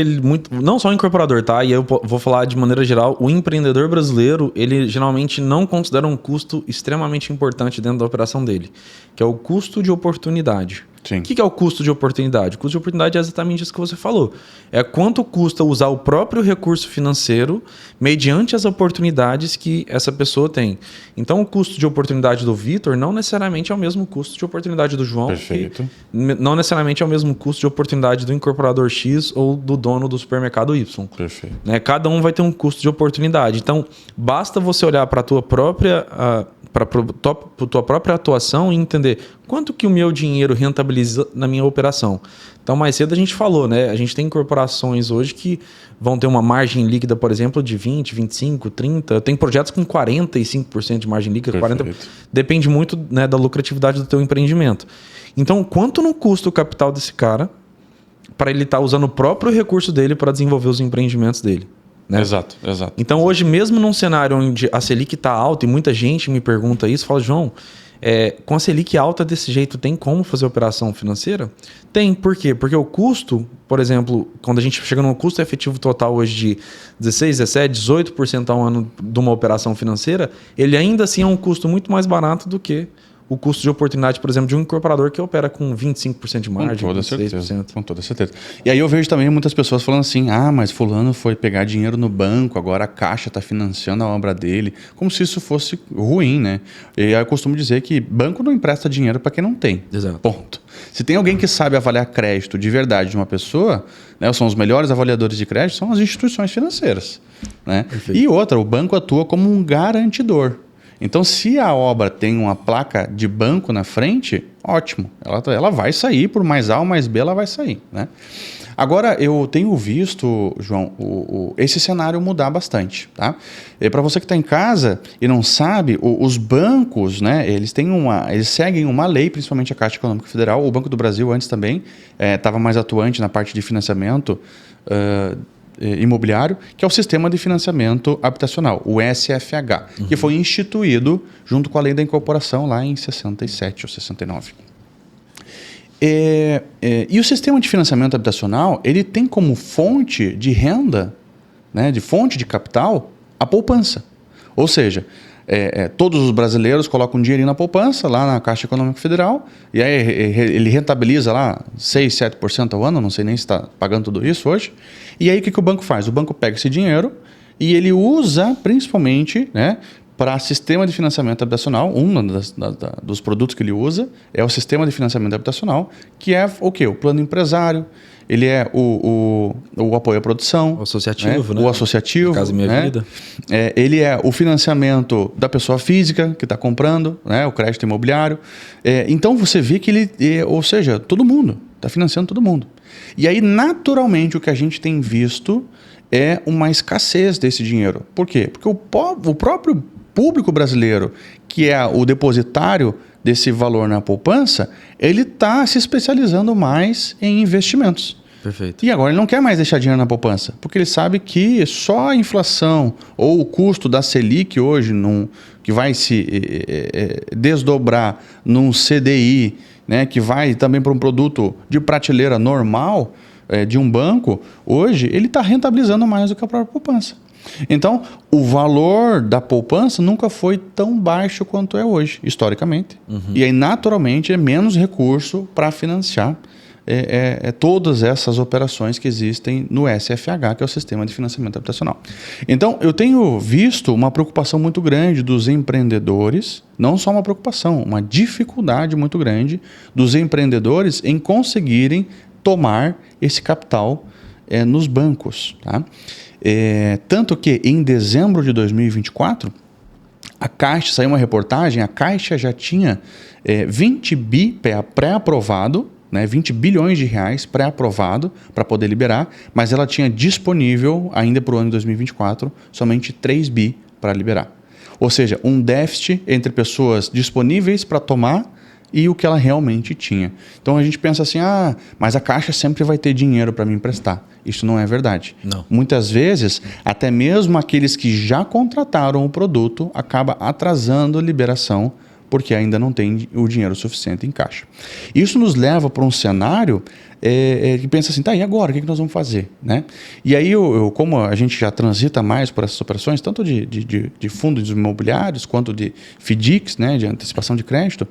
não só o incorporador, tá? E eu vou falar de maneira geral, o empreendedor brasileiro, ele geralmente não considera um custo extremamente importante dentro da operação dele, que é o custo de oportunidade. Sim. O que é o custo de oportunidade? O custo de oportunidade é exatamente isso que você falou. É quanto custa usar o próprio recurso financeiro mediante as oportunidades que essa pessoa tem. Então, o custo de oportunidade do Vitor não necessariamente é o mesmo custo de oportunidade do João. Perfeito. Não necessariamente é o mesmo custo de oportunidade do incorporador X ou do dono do supermercado Y. Perfeito. Né? Cada um vai ter um custo de oportunidade. Então, basta você olhar para a tua própria... para a tua própria atuação e entender quanto que o meu dinheiro rentabiliza na minha operação. Então, mais cedo a gente falou, né? A gente tem incorporações hoje que vão ter uma margem líquida, por exemplo, de 20%, 25%, 30%. Tem projetos com 45% de margem líquida. 40%. Depende muito, né, da lucratividade do teu empreendimento. Então, quanto não custa o capital desse cara para ele estar usando o próprio recurso dele para desenvolver os empreendimentos dele? Né? Exato. Então, hoje, mesmo num cenário onde a Selic está alta, e muita gente me pergunta isso, fala, João, com a Selic alta desse jeito, tem como fazer operação financeira? Tem. Por quê? Porque o custo, por exemplo, quando a gente chega num custo efetivo total hoje de 16, 17, 18% ao ano de uma operação financeira, ele ainda assim é um custo muito mais barato do que o custo de oportunidade, por exemplo, de um incorporador que opera com 25% de margem, com toda 26%. certeza, com toda certeza. E aí eu vejo também muitas pessoas falando assim, mas fulano foi pegar dinheiro no banco, agora a Caixa está financiando a obra dele, como se isso fosse ruim, né? E aí eu costumo dizer que banco não empresta dinheiro para quem não tem. Exato. Ponto. Se tem alguém que sabe avaliar crédito de verdade de uma pessoa, né, são os melhores avaliadores de crédito, são as instituições financeiras. Né? E outra, o banco atua como um garantidor. Então, se a obra tem uma placa de banco na frente, ótimo. Ela vai sair, por mais A ou mais B, ela vai sair. Né? Agora, eu tenho visto, João, esse cenário mudar bastante. Tá? Para você que está em casa e não sabe, os bancos, né, eles seguem uma lei, principalmente a Caixa Econômica Federal. O Banco do Brasil antes também estava mais atuante na parte de financiamento imobiliário, que é o Sistema de Financiamento Habitacional, o SFH, que foi instituído junto com a Lei da Incorporação lá em 67 ou 69. E o Sistema de Financiamento Habitacional, ele tem como fonte de renda, né, de fonte de capital, a poupança. Ou seja, todos os brasileiros colocam um dinheirinho na poupança, lá na Caixa Econômica Federal, e aí ele rentabiliza lá 6, 7% ao ano, não sei nem se está pagando tudo isso hoje. E aí o que o banco faz? O banco pega esse dinheiro e ele usa principalmente, né, para sistema de financiamento habitacional. Dos produtos que ele usa é o sistema de financiamento habitacional, que é o quê? O plano empresário, ele é o apoio à produção. O associativo, né? O associativo. Casa Minha Vida. Ele é o financiamento da pessoa física que está comprando, né? O crédito imobiliário. Então você vê que ele, ou seja, todo mundo, está financiando todo mundo. E aí, naturalmente, o que a gente tem visto é uma escassez desse dinheiro. Por quê? Porque o próprio público brasileiro, que é o depositário desse valor na poupança, ele está se especializando mais em investimentos. Perfeito. E agora ele não quer mais deixar dinheiro na poupança, porque ele sabe que só a inflação ou o custo da Selic hoje, que vai se desdobrar num CDI, né, que vai também para um produto de prateleira normal de um banco, hoje ele está rentabilizando mais do que a própria poupança. Então, o valor da poupança nunca foi tão baixo quanto é hoje, historicamente. E aí, naturalmente, é menos recurso para financiar todas essas operações que existem no SFH, que é o Sistema de Financiamento Habitacional. Então, eu tenho visto uma preocupação muito grande dos empreendedores, não só uma preocupação, uma dificuldade muito grande dos empreendedores em conseguirem tomar esse capital nos bancos. Tá? Tanto que em dezembro de 2024, a Caixa, saiu uma reportagem, a Caixa já tinha 20 bi pré-aprovado, né, 20 bilhões de reais pré-aprovado para poder liberar, mas ela tinha disponível ainda para o ano de 2024 somente 3 bi para liberar. Ou seja, um déficit entre pessoas disponíveis para tomar e o que ela realmente tinha. Então a gente pensa assim, mas a Caixa sempre vai ter dinheiro para me emprestar. Isso não é verdade. Não. Muitas vezes, até mesmo aqueles que já contrataram o produto acaba atrasando a liberação porque ainda não tem o dinheiro suficiente em caixa. Isso nos leva para um cenário que pensa assim, e agora? O que nós vamos fazer? Né? E aí, como a gente já transita mais por essas operações, tanto de fundos imobiliários quanto de FDICs, né, de antecipação de crédito,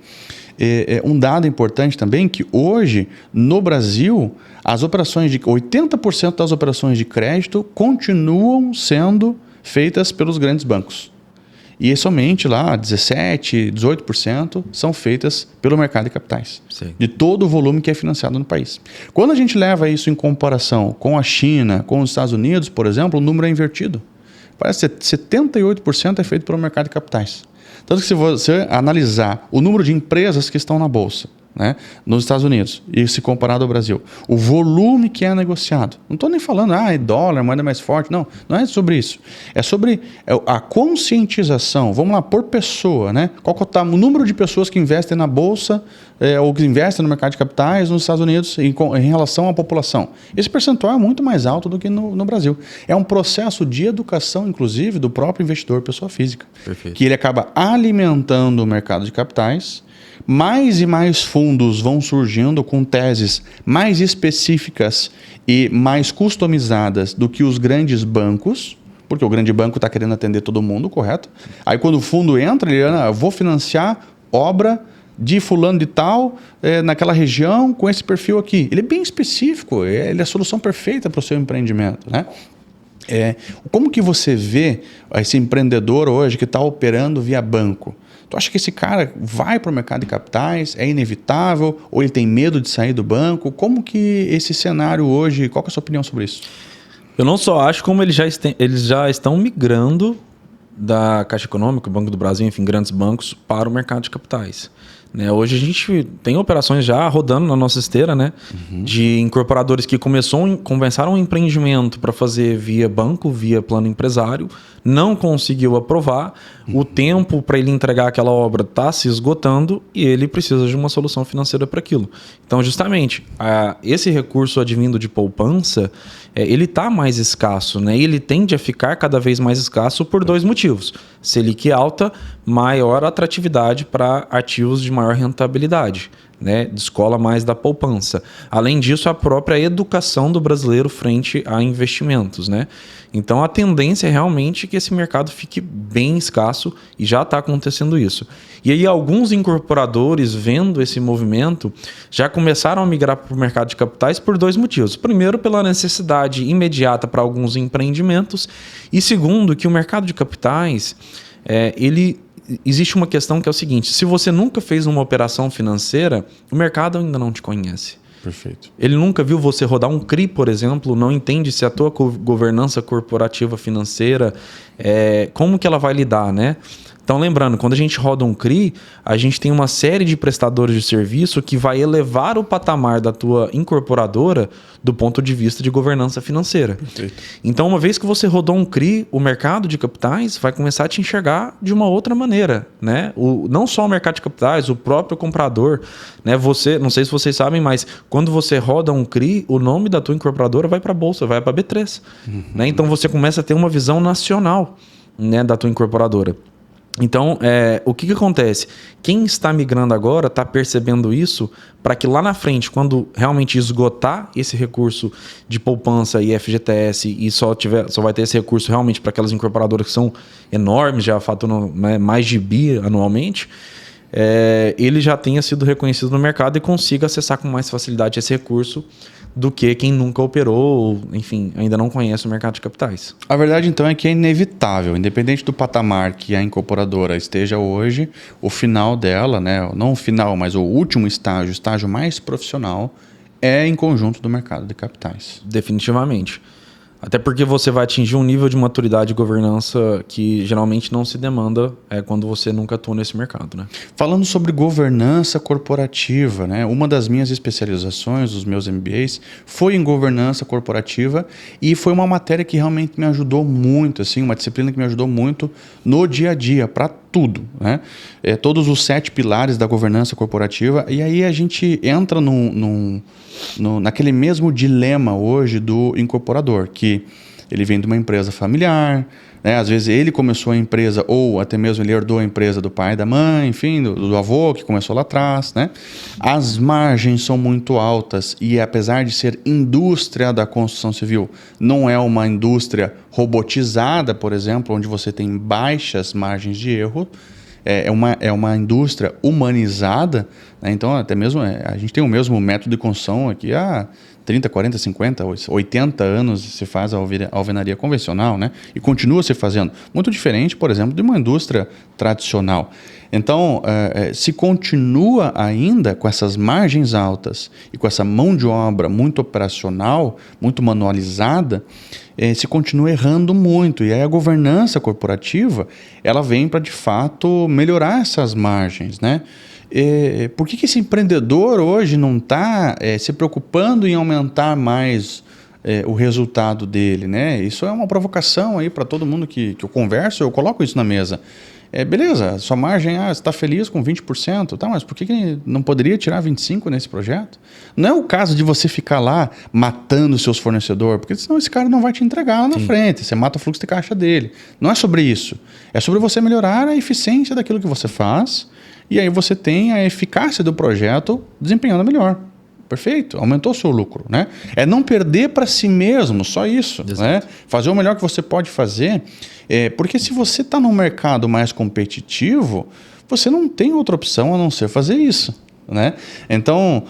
um dado importante também que hoje, no Brasil, 80% das operações de crédito continuam sendo feitas pelos grandes bancos. E somente lá 17%, 18% são feitas pelo mercado de capitais. Sim. De todo o volume que é financiado no país. Quando a gente leva isso em comparação com a China, com os Estados Unidos, por exemplo, o número é invertido. Parece que 78% é feito pelo mercado de capitais. Tanto que se você analisar o número de empresas que estão na Bolsa, né, nos Estados Unidos, e se comparado ao Brasil, o volume que é negociado, não estou nem falando, é dólar, moeda mais forte, não é sobre isso. É sobre a conscientização, vamos lá, por pessoa, né? Qual que é o número de pessoas que investem na Bolsa ou que investem no mercado de capitais nos Estados Unidos em relação à população. Esse percentual é muito mais alto do que no Brasil. É um processo de educação, inclusive, do próprio investidor, pessoa física. Perfeito. Que ele acaba alimentando o mercado de capitais. Mais e mais fundos vão surgindo com teses mais específicas e mais customizadas do que os grandes bancos, porque o grande banco está querendo atender todo mundo, correto? Aí quando o fundo entra, ele vou financiar obra de fulano de tal, naquela região, com esse perfil aqui. Ele é bem específico, ele é a solução perfeita para o seu empreendimento, né? Como que você vê esse empreendedor hoje que está operando via banco? Tu acha que esse cara vai para o mercado de capitais? É inevitável? Ou ele tem medo de sair do banco? Como que esse cenário hoje, qual que é a sua opinião sobre isso? Eu não só acho, como eles já estão migrando da Caixa Econômica, Banco do Brasil, enfim, grandes bancos, para o mercado de capitais. Né? Hoje a gente tem operações já rodando na nossa esteira, né? De incorporadores que começaram um empreendimento para fazer via banco, via plano empresário, não conseguiu aprovar, o tempo para ele entregar aquela obra está se esgotando e ele precisa de uma solução financeira para aquilo. Então, justamente, esse recurso advindo de poupança, ele está mais escasso, né? E ele tende a ficar cada vez mais escasso por dois motivos. Selic alta, maior atratividade para ativos de maior rentabilidade, né? Descola mais da poupança. Além disso, a própria educação do brasileiro frente a investimentos, né? Então, a tendência é realmente que esse mercado fique bem escasso e já está acontecendo isso. E aí, alguns incorporadores, vendo esse movimento, já começaram a migrar para o mercado de capitais por dois motivos. Primeiro, pela necessidade imediata para alguns empreendimentos. E segundo, que o mercado de capitais, existe uma questão que é o seguinte: se você nunca fez uma operação financeira, o mercado ainda não te conhece. Perfeito. Ele nunca viu você rodar um CRI, por exemplo, não entende se a tua governança corporativa financeira, como que ela vai lidar, né? Então, lembrando, quando a gente roda um CRI, a gente tem uma série de prestadores de serviço que vai elevar o patamar da tua incorporadora do ponto de vista de governança financeira. Perfeito. Então, uma vez que você rodou um CRI, o mercado de capitais vai começar a te enxergar de uma outra maneira, né? Não só o mercado de capitais, o próprio comprador, né? Não sei se vocês sabem, mas quando você roda um CRI, o nome da tua incorporadora vai para a bolsa, vai para a B3. Né? Então, você começa a ter uma visão nacional, né, da tua incorporadora. Então, o que acontece? Quem está migrando agora está percebendo isso para que lá na frente, quando realmente esgotar esse recurso de poupança e FGTS e só vai ter esse recurso realmente para aquelas incorporadoras que são enormes, já faturam, né, mais de bi anualmente, ele já tenha sido reconhecido no mercado e consiga acessar com mais facilidade esse recurso do que quem nunca operou, enfim, ainda não conhece o mercado de capitais. A verdade, então, é que é inevitável, independente do patamar que a incorporadora esteja hoje, o final dela, né, não o final, mas o último estágio, o estágio mais profissional, é em conjunto do mercado de capitais. Definitivamente. Até porque você vai atingir um nível de maturidade e governança que geralmente não se demanda quando você nunca atua nesse mercado, né? Falando sobre governança corporativa, né? Uma das minhas especializações, dos meus MBAs, foi em governança corporativa e foi uma matéria que realmente me ajudou muito, assim, uma disciplina que me ajudou muito no dia a dia, para tudo, né? Todos os 7 pilares da governança corporativa, e aí a gente entra naquele mesmo dilema hoje do incorporador, que ele vem de uma empresa familiar, né? Às vezes ele começou a empresa, ou até mesmo ele herdou a empresa do pai, da mãe, enfim, do avô que começou lá atrás, né? As margens são muito altas e, apesar de ser indústria da construção civil, não é uma indústria robotizada, por exemplo, onde você tem baixas margens de erro. É uma indústria humanizada, né? Então, até mesmo a gente tem o mesmo método de construção aqui há 30, 40, 50, 80 anos se faz a alvenaria convencional, né? E continua se fazendo. Muito diferente, por exemplo, de uma indústria tradicional. Então, se continua ainda com essas margens altas e com essa mão de obra muito operacional, muito manualizada, se continua errando muito. E aí a governança corporativa, ela vem para, de fato, melhorar essas margens, né? Por que esse empreendedor hoje não está se preocupando em aumentar mais o resultado dele, né? Isso é uma provocação aí para todo mundo que eu converso, eu coloco isso na mesa. Beleza, sua margem, você está feliz com 20%, tá, mas por que não poderia tirar 25% nesse projeto? Não é o caso de você ficar lá matando seus fornecedores, porque senão esse cara não vai te entregar lá na frente, você mata o fluxo de caixa dele. Não é sobre isso, é sobre você melhorar a eficiência daquilo que você faz, e aí você tem a eficácia do projeto desempenhando melhor. Perfeito, aumentou o seu lucro, né? É não perder para si mesmo, só isso, né? Fazer o melhor que você pode fazer, porque se você está num mercado mais competitivo, você não tem outra opção a não ser fazer isso. Né? Então,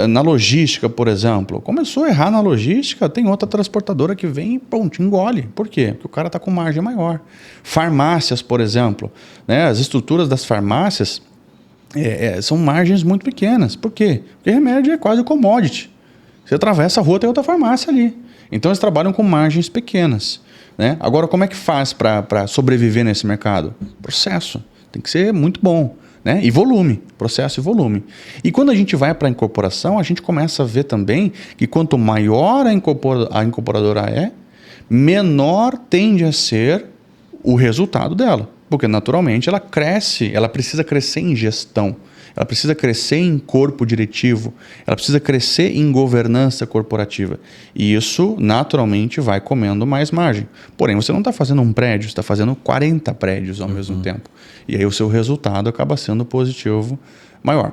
na logística, por exemplo, começou a errar na logística, tem outra transportadora que vem e pum, te engole. Por quê? Porque o cara está com margem maior. Farmácias, por exemplo, né? As estruturas das farmácias são margens muito pequenas. Por quê? Porque remédio é quase commodity. Você atravessa a rua, tem outra farmácia ali. Então, eles trabalham com margens pequenas. Né? Agora, como é que faz para sobreviver nesse mercado? Processo. Tem que ser muito bom. Né? E volume, processo e volume. E quando a gente vai para a incorporação, a gente começa a ver também que quanto maior a incorporadora é, menor tende a ser o resultado dela. Porque naturalmente ela cresce, ela precisa crescer em gestão, ela precisa crescer em corpo diretivo, ela precisa crescer em governança corporativa. E isso naturalmente vai comendo mais margem. Porém, você não está fazendo um prédio, você está fazendo 40 prédios ao mesmo tempo. E aí o seu resultado acaba sendo positivo maior.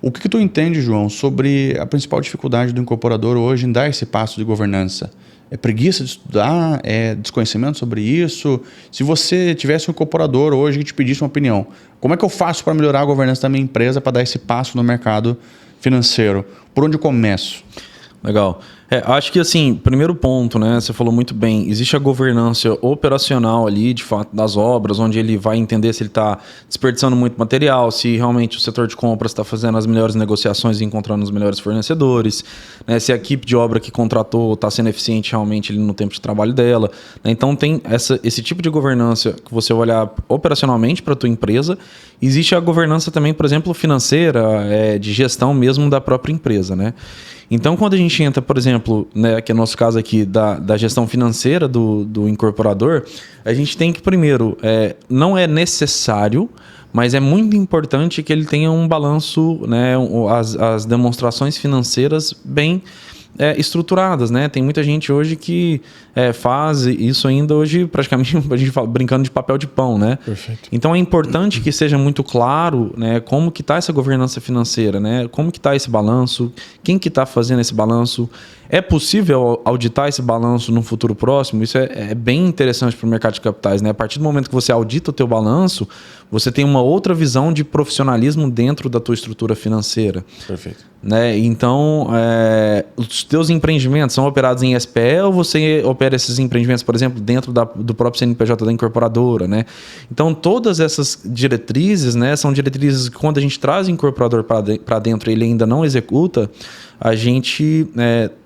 O que tu entende, João, sobre a principal dificuldade do incorporador hoje em dar esse passo de governança? É preguiça de estudar? É desconhecimento sobre isso? Se você tivesse um incorporador hoje que te pedisse uma opinião, como é que eu faço para melhorar a governança da minha empresa para dar esse passo no mercado financeiro? Por onde eu começo? Legal. Acho que assim, primeiro ponto, né? Você falou muito bem, existe a governança operacional ali, de fato, das obras, onde ele vai entender se ele está desperdiçando muito material, se realmente o setor de compras está fazendo as melhores negociações e encontrando os melhores fornecedores, né? Se a equipe de obra que contratou está sendo eficiente realmente ali no tempo de trabalho dela. Né? Então tem esse tipo de governança que você olhar operacionalmente para a tua empresa. Existe a governança também, por exemplo, financeira, de gestão mesmo da própria empresa, né? Então, quando a gente entra, por exemplo, né, que é o nosso caso aqui da gestão financeira do incorporador, a gente tem que, primeiro, não é necessário, mas é muito importante que ele tenha um balanço, né, as demonstrações financeiras bem estruturadas, né? Tem muita gente hoje que faz isso ainda hoje praticamente a gente fala, brincando de papel de pão, né? Perfeito. Então é importante que seja muito claro, né, como que está essa governança financeira, né? Como que está esse balanço, quem que está fazendo esse balanço. É possível auditar esse balanço no futuro próximo? Isso é bem interessante para o mercado de capitais, né? A partir do momento que você audita o teu balanço, você tem uma outra visão de profissionalismo dentro da tua estrutura financeira. Perfeito. Né? Então, os teus empreendimentos são operados em SPE ou você opera esses empreendimentos, por exemplo, dentro do próprio CNPJ da incorporadora, né? Então, todas essas diretrizes, né, são diretrizes que quando a gente traz o incorporador para dentro e ele ainda não executa, a gente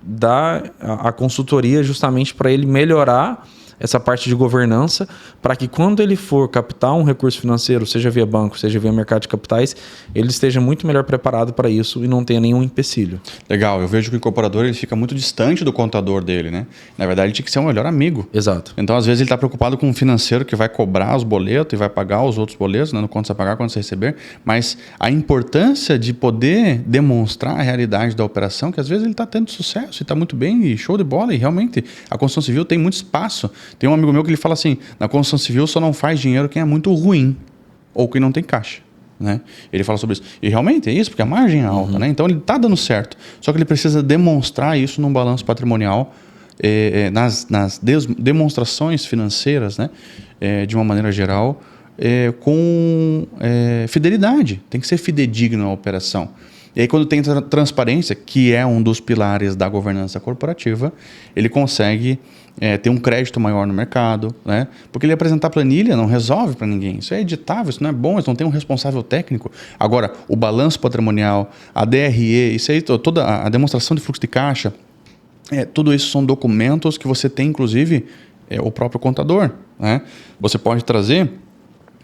dá a consultoria justamente para ele melhorar essa parte de governança, para que quando ele for captar um recurso financeiro, seja via banco, seja via mercado de capitais, ele esteja muito melhor preparado para isso e não tenha nenhum empecilho. Legal, eu vejo que o incorporador ele fica muito distante do contador dele, né? Na verdade, ele tinha que ser um melhor amigo. Exato. Então, às vezes, ele está preocupado com um financeiro que vai cobrar os boletos e vai pagar os outros boletos, né? No quanto você pagar, quando você receber. Mas a importância de poder demonstrar a realidade da operação, que às vezes ele está tendo sucesso e está muito bem e show de bola, e realmente a construção civil tem muito espaço. Tem um amigo meu que ele fala assim, na construção civil só não faz dinheiro quem é muito ruim ou quem não tem caixa. Né? Ele fala sobre isso. E realmente é isso, porque a margem é alta. Né? Então ele está dando certo. Só que ele precisa demonstrar isso num balanço patrimonial, nas demonstrações financeiras, né? De uma maneira geral, com fidelidade. Tem que ser fidedigno a operação. E aí, quando tem transparência, que é um dos pilares da governança corporativa, ele consegue ter um crédito maior no mercado, né? Porque ele apresentar planilha não resolve para ninguém. Isso é editável, isso não é bom, isso não tem um responsável técnico. Agora, o balanço patrimonial, a DRE, isso aí, toda a demonstração de fluxo de caixa, tudo isso são documentos que você tem, inclusive, o próprio contador. Né? Você pode trazer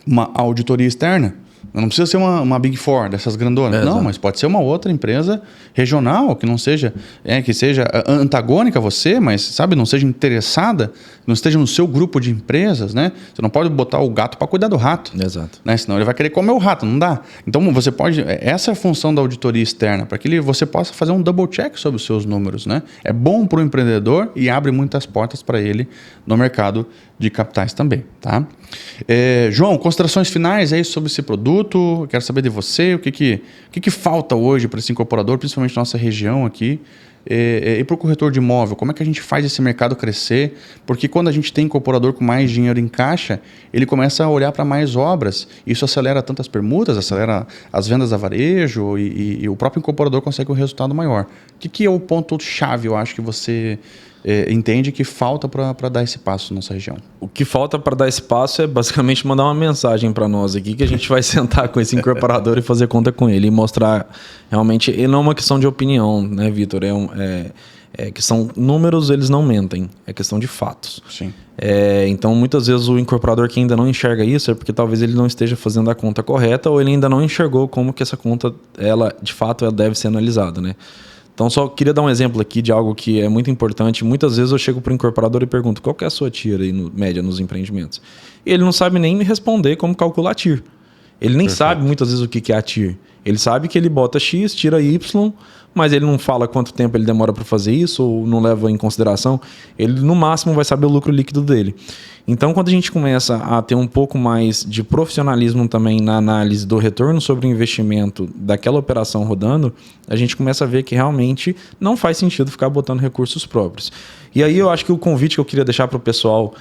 uma auditoria externa. Não precisa ser uma Big Four dessas grandonas. Não, mas pode ser uma outra empresa regional que não seja, que seja antagônica a você, mas sabe, não seja interessada, não esteja no seu grupo de empresas, né? Você não pode botar o gato para cuidar do rato. Exato. Né? Senão ele vai querer comer o rato, não dá. Então você pode. Essa é a função da auditoria externa, para que você possa fazer um double check sobre os seus números, né? É bom para o empreendedor e abre muitas portas para ele no mercado de capitais também, tá? João, considerações finais aí sobre esse produto. Quero saber de você, o que falta hoje para esse incorporador, principalmente na nossa região aqui, e para o corretor de imóvel. Como é que a gente faz esse mercado crescer? Porque quando a gente tem incorporador com mais dinheiro em caixa, ele começa a olhar para mais obras. Isso acelera tanto as permutas, acelera as vendas a varejo e o próprio incorporador consegue um resultado maior. O que é o ponto-chave, eu acho, que você entende que falta para dar esse passo na nossa região? O que falta para dar esse passo é basicamente mandar uma mensagem para nós aqui, que a gente vai sentar com esse incorporador e fazer conta com ele e mostrar realmente. E não é uma questão de opinião, né, Vitor? Que são números, eles não mentem, é questão de fatos. Sim. Então, muitas vezes o incorporador que ainda não enxerga isso é porque talvez ele não esteja fazendo a conta correta ou ele ainda não enxergou como que essa conta, de fato, ela deve ser analisada, né? Então, só queria dar um exemplo aqui de algo que é muito importante. Muitas vezes eu chego para o incorporador e pergunto qual que é a sua TIR aí, média nos empreendimentos. E ele não sabe nem me responder como calcular a TIR. Ele nem sabe muitas vezes o que é a TIR. Ele sabe que ele bota X, tira Y, mas ele não fala quanto tempo ele demora para fazer isso ou não leva em consideração. Ele, no máximo, vai saber o lucro líquido dele. Então, quando a gente começa a ter um pouco mais de profissionalismo também na análise do retorno sobre o investimento daquela operação rodando, a gente começa a ver que realmente não faz sentido ficar botando recursos próprios. E aí eu acho que o convite que eu queria deixar para o pessoal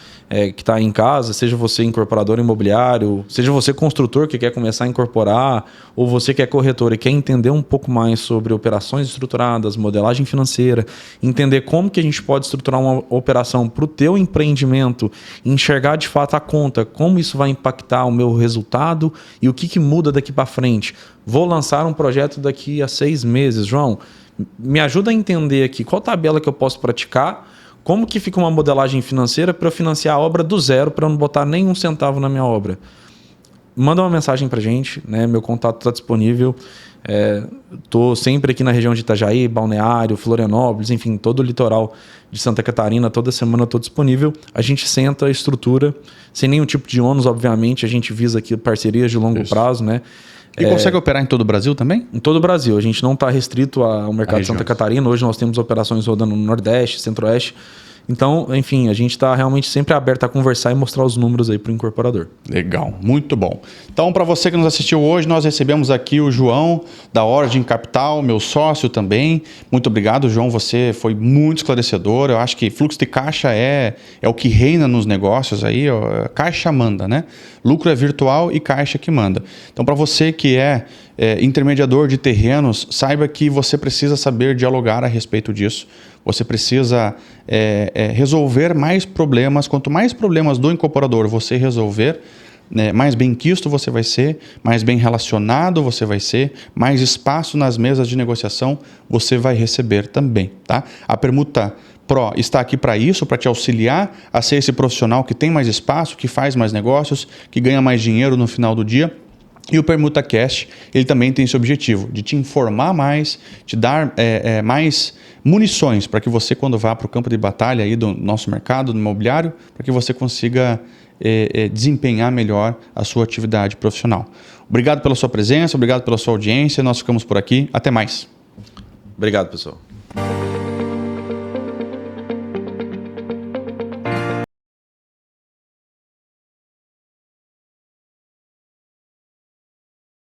que está aí em casa, seja você incorporador imobiliário, seja você construtor que quer começar a incorporar, ou você que é corretor e quer entender um pouco mais sobre operações estruturadas, modelagem financeira, entender como que a gente pode estruturar uma operação para o teu empreendimento, enxergar de fato a conta, como isso vai impactar o meu resultado e o que muda daqui para frente. Vou lançar um projeto daqui a 6 meses. João, me ajuda a entender aqui qual tabela que eu posso praticar, como que fica uma modelagem financeira para eu financiar a obra do zero, para eu não botar nenhum centavo na minha obra. Manda uma mensagem para a gente, né? Meu contato está disponível. Estou sempre aqui na região de Itajaí, Balneário, Florianópolis, enfim, todo o litoral de Santa Catarina, toda semana estou disponível. A gente senta a estrutura, sem nenhum tipo de ônus, obviamente. A gente visa aqui parcerias de longo prazo, né? E consegue operar em todo o Brasil também? Em todo o Brasil. A gente não está restrito ao mercado de Santa Catarina. Hoje nós temos operações rodando no Nordeste, Centro-Oeste. Então, enfim, a gente está realmente sempre aberto a conversar e mostrar os números aí para o incorporador. Legal, muito bom. Então, para você que nos assistiu hoje, nós recebemos aqui o João, da Origin Capital, meu sócio também. Muito obrigado, João, você foi muito esclarecedor. Eu acho que fluxo de caixa é o que reina nos negócios aí. Caixa manda, né? Lucro é virtual e caixa que manda. Então, para você que é intermediador de terrenos, saiba que você precisa saber dialogar a respeito disso. Você precisa resolver mais problemas. Quanto mais problemas do incorporador você resolver, mais bem quisto você vai ser, mais bem relacionado você vai ser, mais espaço nas mesas de negociação você vai receber também. Tá? A Permuta Pro está aqui para isso, para te auxiliar a ser esse profissional que tem mais espaço, que faz mais negócios, que ganha mais dinheiro no final do dia. E o PermutaCast, ele também tem esse objetivo de te informar mais, te dar mais munições para que você, quando vá para o campo de batalha aí do nosso mercado, do imobiliário, para que você consiga desempenhar melhor a sua atividade profissional. Obrigado pela sua presença, obrigado pela sua audiência, nós ficamos por aqui. Até mais. Obrigado, pessoal.